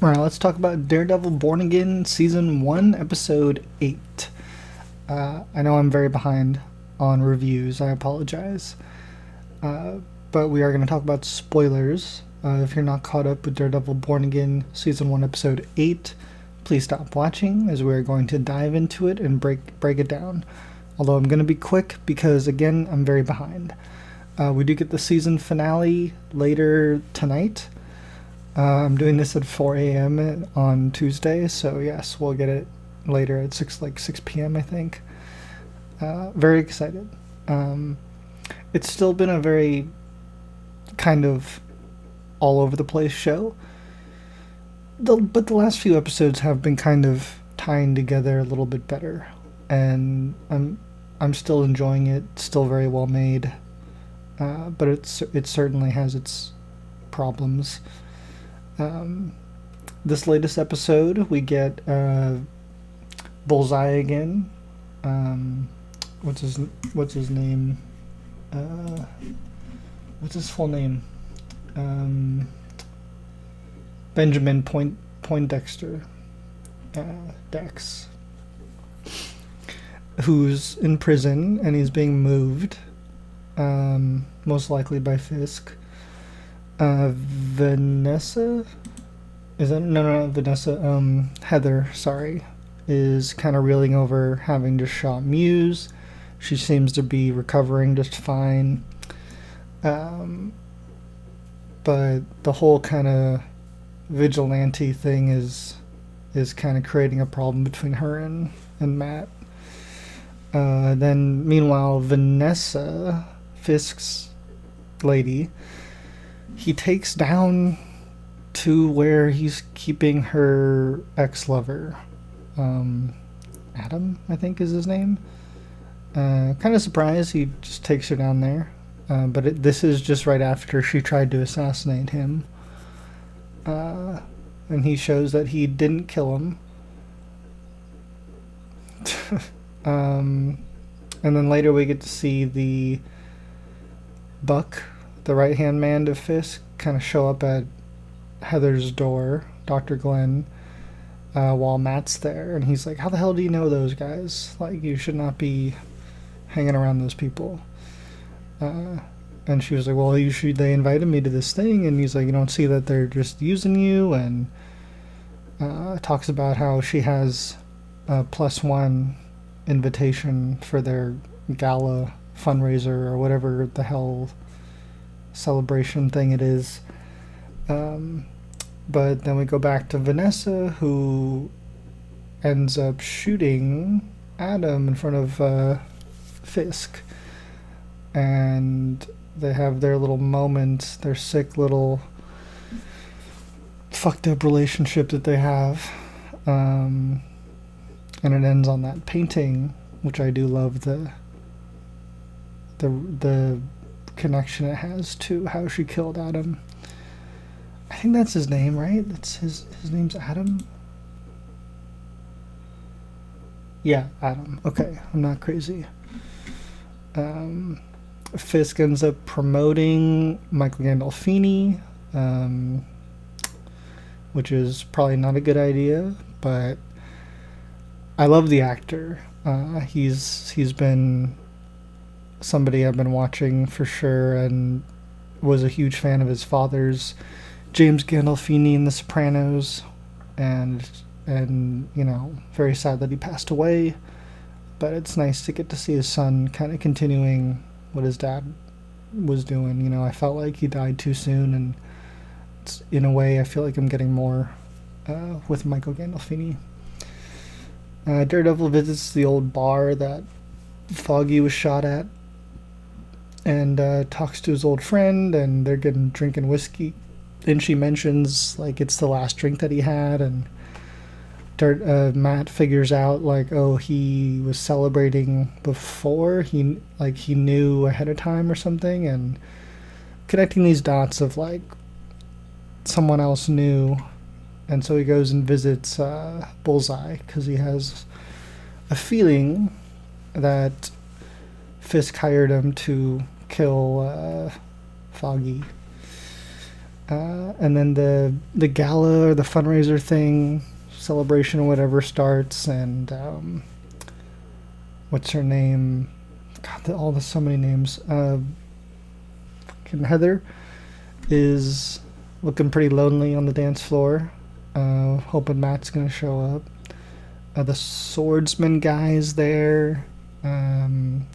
Alright, let's talk about Daredevil Born Again Season 1, Episode 8. I know I'm very behind on reviews, I apologize. Uh, but we are going to talk about spoilers. If you're not caught up with Daredevil Born Again Season 1, Episode 8, please stop watching as we're going to dive into it and break it down. Although I'm going to be quick because, again, I'm very behind. We do get the season finale later tonight. I'm doing this at 4 a.m. on Tuesday, so yes, we'll get it later at 6 p.m. I think. Very excited. It's still been a very kind of all over the place show, but the last few episodes have been kind of tying together a little bit better, and I'm still enjoying it. It's still very well made, but it certainly has its problems. This latest episode, we get Bullseye again. What's his name? What's his full name? Benjamin Poindexter, Dex, who's in prison and he's being moved, most likely by Fisk. Vanessa, is that no Vanessa? Heather, sorry, is kind of reeling over having just shot Muse. She seems to be recovering just fine, but the whole kind of vigilante thing is kind of creating a problem between her and Matt. Then meanwhile, Vanessa, Fisk's lady, he takes down to where he's keeping her ex-lover. Adam, I think is his name. Kind of surprised he just takes her down there. But this is just right after she tried to assassinate him. And he shows that he didn't kill him. And then later we get to see the Buck, the right-hand man to Fisk, kind of show up at Heather's door, Dr. Glenn, while Matt's there. And he's like, how the hell do you know those guys? Like, you should not be hanging around those people. And she was like, well, they invited me to this thing. And he's like, you don't see that they're just using you? And talks about how she has a +1 invitation for their gala fundraiser or whatever the hell celebration thing it is. But then we go back to Vanessa, who ends up shooting Adam in front of Fisk. And they have their little moment, their sick little fucked up relationship that they have. And it ends on that painting, which I do love the connection it has to how she killed Adam. I think that's his name, right? That's his name's Adam? Yeah, Adam. Okay, I'm not crazy. Fisk ends up promoting Michael Gandolfini, which is probably not a good idea, but I love the actor. He's been somebody I've been watching for sure, and was a huge fan of his father's, James Gandolfini, in The Sopranos, and you know, very sad that he passed away, but it's nice to get to see his son kind of continuing what his dad was doing. You know, I felt like he died too soon, and in a way I feel like I'm getting more with Michael Gandolfini. Daredevil visits the old bar that Foggy was shot at, and talks to his old friend, and they're drinking whiskey, and she mentions like it's the last drink that he had, and Matt figures out like, oh, he was celebrating before, he knew ahead of time or something, and connecting these dots of like someone else knew. And so he goes and visits Bullseye because he has a feeling that Fisk hired him to kill Foggy. And then the gala or the fundraiser thing, celebration or whatever starts, and what's her name? God, so many names. Fucking Heather is looking pretty lonely on the dance floor, hoping Matt's gonna show up. The swordsman guy's there, and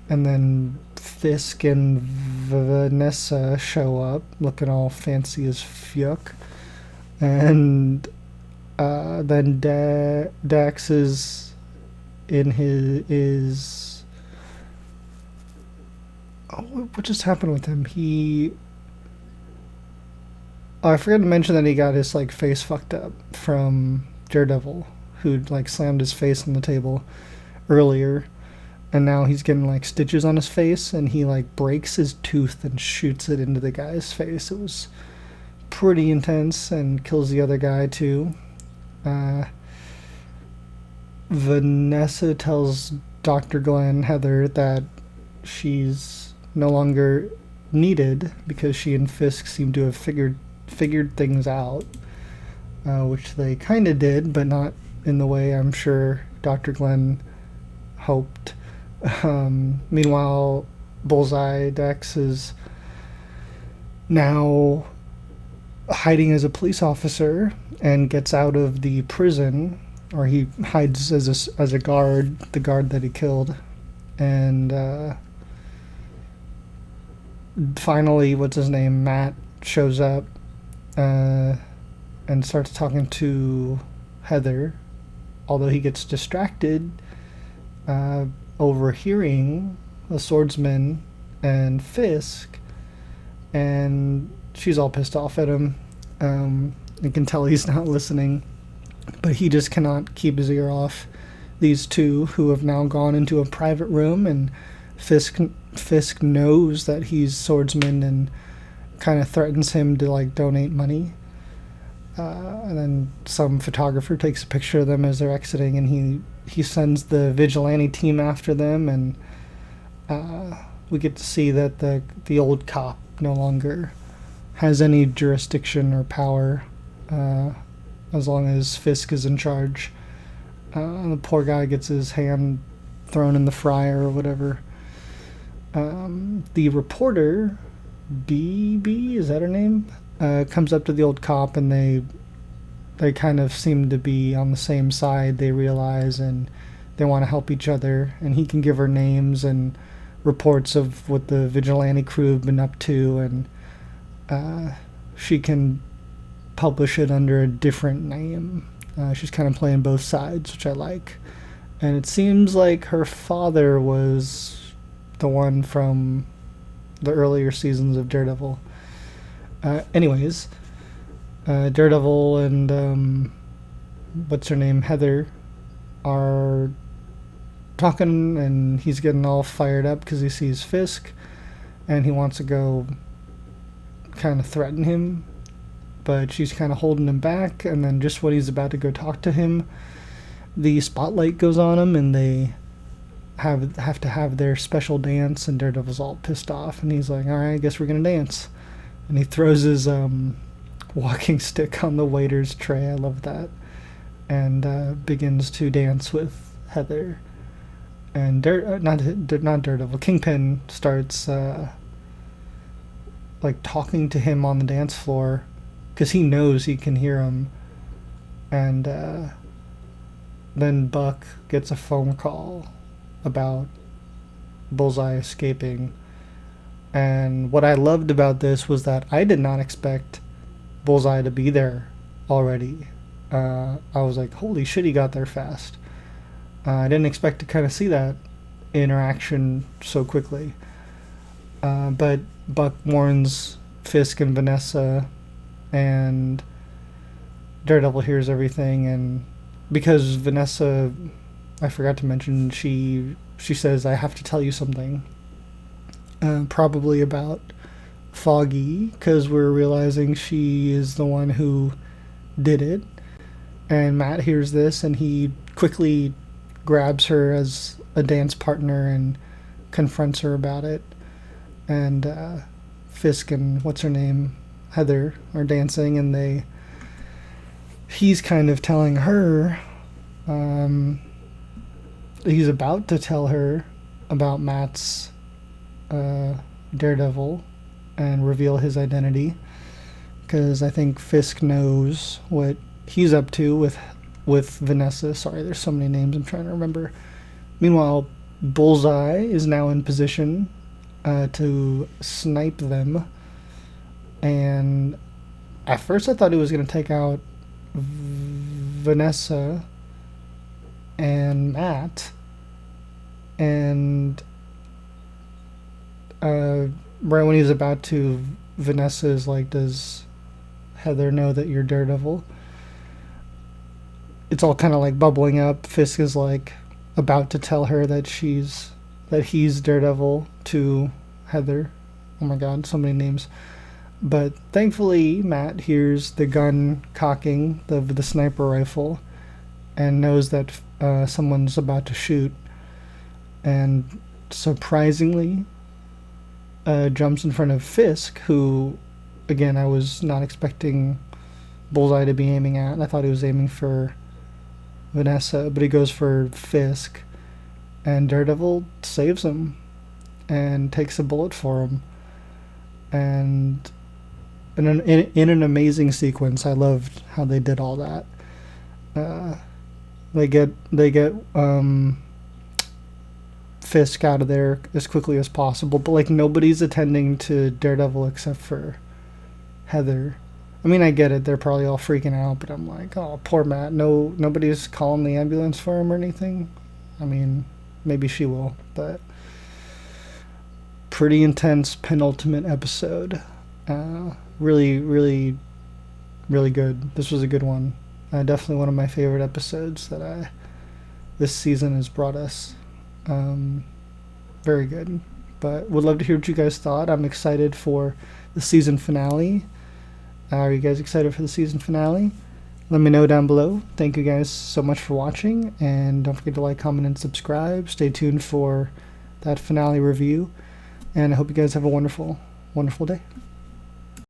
then Fisk and Vanessa show up, looking all fancy as fuck, and then Dax is in his. Oh, what just happened with him? I forgot to mention that he got his like face fucked up from Daredevil, who like slammed his face on the table earlier, and now he's getting like stitches on his face, and he like breaks his tooth and shoots it into the guy's face. It was pretty intense and kills the other guy too. Vanessa tells Dr. Glenn Heather that she's no longer needed because she and Fisk seem to have figured things out, which they kind of did, but not in the way I'm sure Dr. Glenn hoped. Meanwhile, Bullseye Dex is now hiding as a police officer and gets out of the prison, or he hides as a guard, the guard that he killed, and finally, what's his name, Matt shows up and starts talking to Heather, although he gets distracted, overhearing the swordsman and Fisk, and she's all pissed off at him. You can tell he's not listening, but he just cannot keep his ear off these two, who have now gone into a private room, and Fisk knows that he's swordsman and kind of threatens him to like donate money. And then some photographer takes a picture of them as they're exiting, and he sends the vigilante team after them, and we get to see that the old cop no longer has any jurisdiction or power, as long as Fisk is in charge. The poor guy gets his hand thrown in the fryer or whatever. The reporter, BB, is that her name? Comes up to the old cop, and they kind of seem to be on the same side, they realize, and they want to help each other, and he can give her names and reports of what the vigilante crew have been up to, and she can publish it under a different name. She's kind of playing both sides, which I like. And it seems like her father was the one from the earlier seasons of Daredevil. Anyways, Daredevil and what's her name, Heather, are talking, and he's getting all fired up because he sees Fisk, and he wants to go kind of threaten him, but she's kind of holding him back. And then just when he's about to go talk to him, the spotlight goes on him, and they have to have their special dance, and Daredevil's all pissed off, and he's like, all right, I guess we're gonna dance. And he throws his walking stick on the waiter's tray, I love that, and begins to dance with Heather. And not Daredevil, Kingpin starts like talking to him on the dance floor, because he knows he can hear him. And then Buck gets a phone call about Bullseye escaping. And what I loved about this was that I did not expect Bullseye to be there already. I was like, holy shit, he got there fast. I didn't expect to kind of see that interaction so quickly. But Buck warns Fisk and Vanessa, and Daredevil hears everything, and because Vanessa, I forgot to mention, she says, I have to tell you something. Probably about Foggy, because we're realizing she is the one who did it. And Matt hears this, and he quickly grabs her as a dance partner and confronts her about it. And Fisk and what's her name Heather are dancing, and he's kind of telling her, he's about to tell her about Matt's Daredevil and reveal his identity, because I think Fisk knows what he's up to with Vanessa. Sorry, there's so many names I'm trying to remember. Meanwhile, Bullseye is now in position to snipe them, and at first I thought he was going to take out Vanessa and Matt, and right when he's about to, Vanessa is like, does Heather know that you're Daredevil? It's all kind of like bubbling up. Fisk is like about to tell her that he's Daredevil to Heather. Oh my god, so many names. But thankfully Matt hears the gun cocking, the sniper rifle, and knows that someone's about to shoot, and surprisingly jumps in front of Fisk, who, again, I was not expecting Bullseye to be aiming at. I thought he was aiming for Vanessa, but he goes for Fisk, and Daredevil saves him and takes a bullet for him. And in an amazing sequence, I loved how they did all that. They get Fisk out of there as quickly as possible, but like nobody's attending to Daredevil except for Heather. I mean, I get it, they're probably all freaking out, but I'm like, oh, poor Matt. Nobody's calling the ambulance for him or anything. I mean, maybe she will, but pretty intense penultimate episode. Really, really, really good. This was a good one. Definitely one of my favorite episodes that this season has brought us. Very good. But would love to hear what you guys thought. I'm excited for the season finale. Are you guys excited for the season finale? Let me know down below. Thank you guys so much for watching, and don't forget to like, comment, and subscribe. Stay tuned for that finale review, and I hope you guys have a wonderful, wonderful day.